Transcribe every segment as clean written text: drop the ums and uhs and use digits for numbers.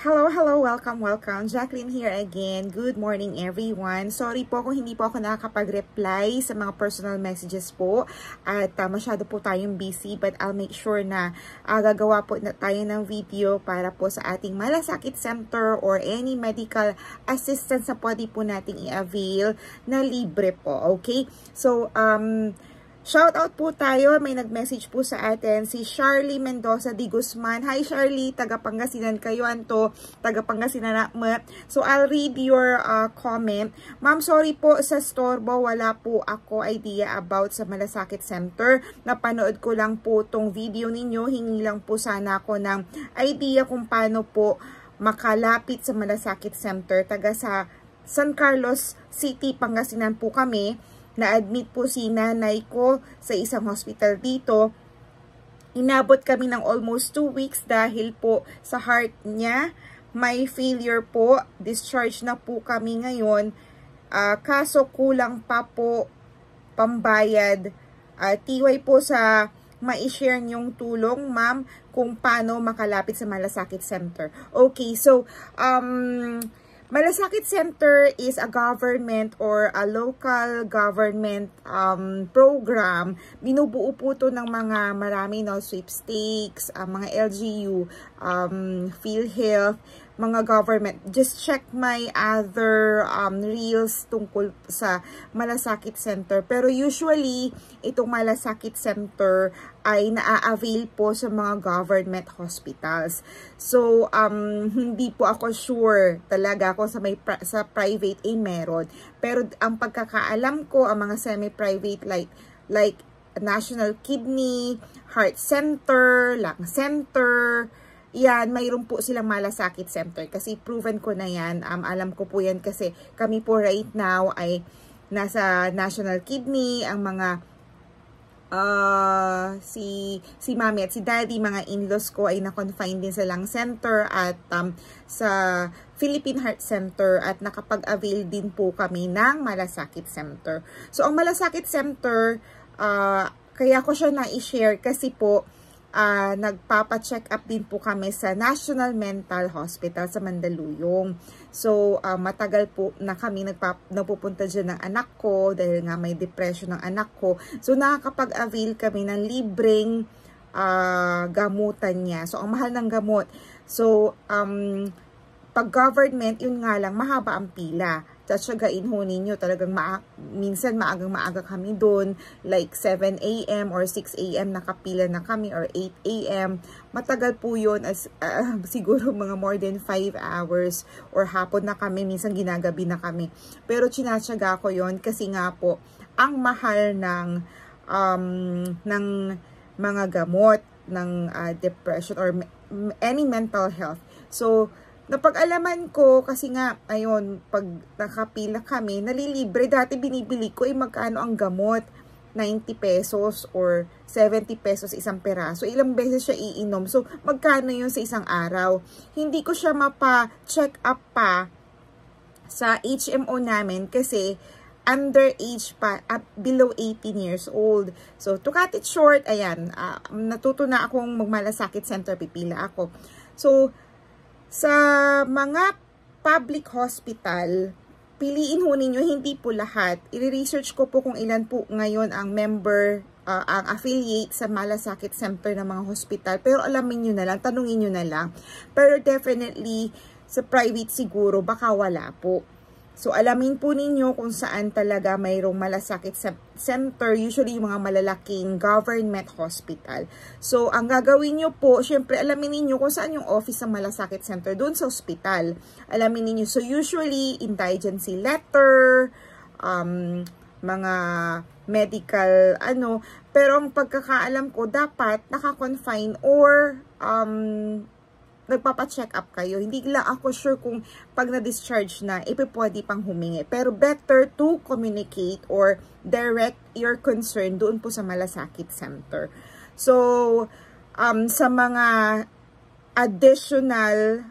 Hello, hello, welcome. Jacqueline here again. Good morning everyone. Sorry po kung hindi po ako nakakapag-reply sa mga personal messages po at masyado po tayong busy, but I'll make sure na gagawa po na tayo ng video para po sa ating malasakit center or any medical assistance na pwede po nating i-avail na libre po. Okay? So, shout out po tayo. May nag-message po sa atin si Charlie Mendoza Di Guzman. Hi Charlie, taga Pangasinan kayo anto, taga Pangasinan na mo. So I'll read your comment. Ma'am, sorry po sa storbo, wala po ako idea about sa Malasakit Center. Napanood ko lang po tong video ninyo. Hingi lang po sana ako ng idea kung paano po makalapit sa Malasakit Center. Taga sa San Carlos City, Pangasinan po kami. Na-admit po si nanay ko sa isang hospital dito. Inabot kami ng almost 2 weeks dahil po sa heart niya. May failure po. Discharge na po kami ngayon. Kaso kulang pa po pambayad. Tiway po sa ma-share niyong tulong, ma'am, kung paano makalapit sa Malasakit Center. Okay, so, Malasakit Center is a government or a local government program. Binubuo po ito ng mga marami, no, sweepstakes, mga LGU, PhilHealth, mga government. Just check my other reels tungkol sa Malasakit Center. Pero usually, itong Malasakit Center ay naa-avail po sa mga government hospitals. So, hindi po ako sure talaga kung sa private ay meron. Pero ang pagkakaalam ko, ang mga semi-private like National Kidney, Heart Center, Lung Center, yan, mayroon po silang Malasakit Center. Kasi proven ko na yan. Alam ko po yan kasi kami po right now ay nasa National Kidney. Ang mga si mami at si daddy, mga in-laws ko ay na-confine din sa Lung Center at sa Philippine Heart Center at nakapag-avail din po kami ng Malasakit Center. So, ang Malasakit Center, kaya ko siya na-i-share kasi po, nagpapa-check up din po kami sa National Mental Hospital sa Mandaluyong. So, matagal po na kami napupunta dyan ng anak ko dahil nga may depression ng anak ko. So, nakakapag-avail kami ng libreng gamutan niya. So, ang mahal ng gamot. So, pag government, yun nga lang, mahaba ang pila. Tatsagain ho ninyo, talagang minsan maagang-maaga kami doon, like 7 AM or 6 AM nakapila na kami or 8 AM. Matagal po yun, siguro mga more than 5 hours or hapon na kami, minsan ginagabi na kami. Pero tinatsaga ko yun kasi nga po, ang mahal ng mga gamot, ng depression or any mental health. So, napag-alaman ko kasi nga, ayun, pag nakapila kami, nalilibre. Dati binibili ko, magkano ang gamot? 90 pesos or 70 pesos isang peraso. Ilang beses siya iinom. So, magkano yun sa isang araw? Hindi ko siya mapa-check up pa sa HMO namin kasi underage pa, below 18 years old. So, to cut it short, ayan, natuto na akong magmalasakit center, pipila ako. So, sa mga public hospital, piliin ho ninyo, hindi po lahat. I-research ko po kung ilan po ngayon ang member, ang affiliate sa Malasakit Center ng mga hospital. Pero alamin nyo na lang, tanungin nyo na lang. Pero definitely, sa private siguro, baka wala po. So, alamin po ninyo kung saan talaga mayroong Malasakit Center, usually yung mga malalaking government hospital. So, ang gagawin nyo po, syempre, alamin ninyo kung saan yung office ng Malasakit Center, doon sa hospital. Alamin ninyo. So, usually, indigency letter, mga medical, pero ang pagkakaalam ko, dapat naka-confine or, nagpapa-check up kayo. Hindi lang ako sure kung pag na-discharge na, pwede pang humingi. Pero better to communicate or direct your concern doon po sa Malasakit Center. So, sa mga additional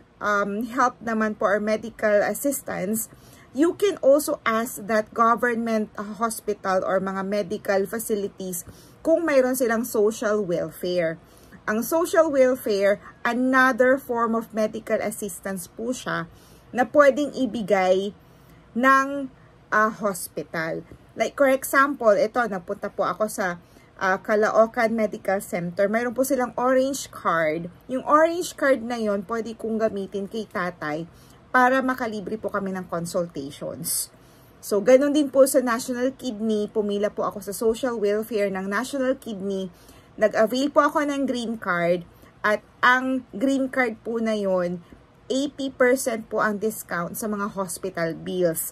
help naman po or medical assistance, you can also ask that government hospital or mga medical facilities kung mayroon silang social welfare. Ang social welfare, another form of medical assistance po siya na pwedeng ibigay ng hospital. Like for example, ito, napunta po ako sa Caloocan Medical Center. Mayroon po silang orange card. Yung orange card na yon pwede kong gamitin kay tatay para makalibre po kami ng consultations. So, ganun din po sa National Kidney. Pumila po ako sa social welfare ng National Kidney. Nag-avail po ako ng green card. At ang green card po na yon, 80% po ang discount sa mga hospital bills.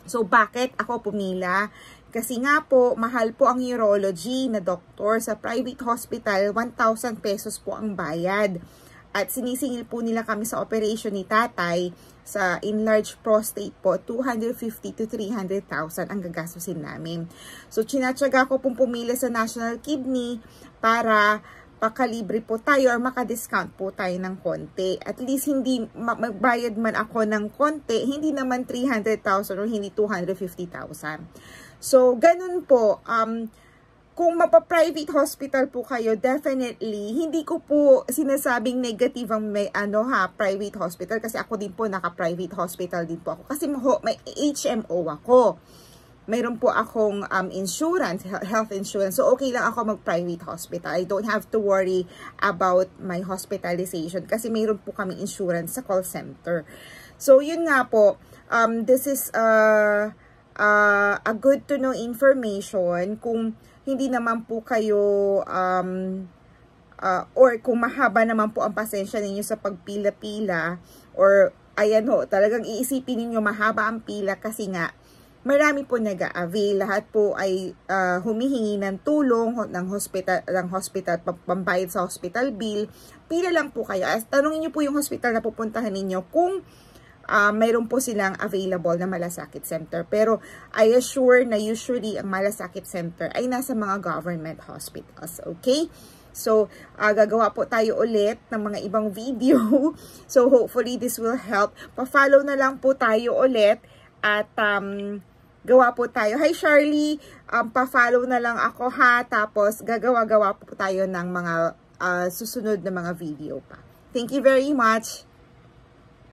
So, bakit ako pumila? Kasi nga po, mahal po ang urology na doktor sa private hospital, 1,000 pesos po ang bayad. At sinisingil po nila kami sa operation ni tatay sa enlarged prostate po, 250 to 300,000 ang gagastusin namin. So, chinatsaga ko pong pumila sa National Kidney para pakalibre po tayo or makadiscount po tayo ng konti. At least hindi magbayad man ako ng konti, hindi naman 300,000 or hindi 250,000. So, ganun po. Kung mapa-private hospital po kayo, definitely, hindi ko po sinasabing negative ang may private hospital. Kasi ako din po, naka-private hospital din po ako. Kasi may HMO ako. Mayroon po akong insurance, health insurance. So, okay lang ako mag-private hospital. I don't have to worry about my hospitalization kasi mayroon po kami insurance sa call center. So, yun nga po. This is a good to know information kung hindi naman po kayo or kung mahaba naman po ang pasensya ninyo sa pagpila-pila or ayan ho, talagang iisipin ninyo mahaba ang pila kasi nga marami po nag-a-avail. Lahat po ay humihingi ng tulong ng hospital, pambayad sa hospital bill. Pila lang po kayo. Tanungin niyo po yung hospital na pupuntahan ninyo kung mayroon po silang available na malasakit center. Pero I assure na usually ang malasakit center ay nasa mga government hospitals. Okay? So, gagawa po tayo ulit ng mga ibang video. So, hopefully this will help. Pa-follow na lang po tayo ulit at gawa po tayo. Hi Charlie, pa-follow na lang ako ha. Tapos gagawa po tayo ng mga susunod na mga video pa. Thank you very much.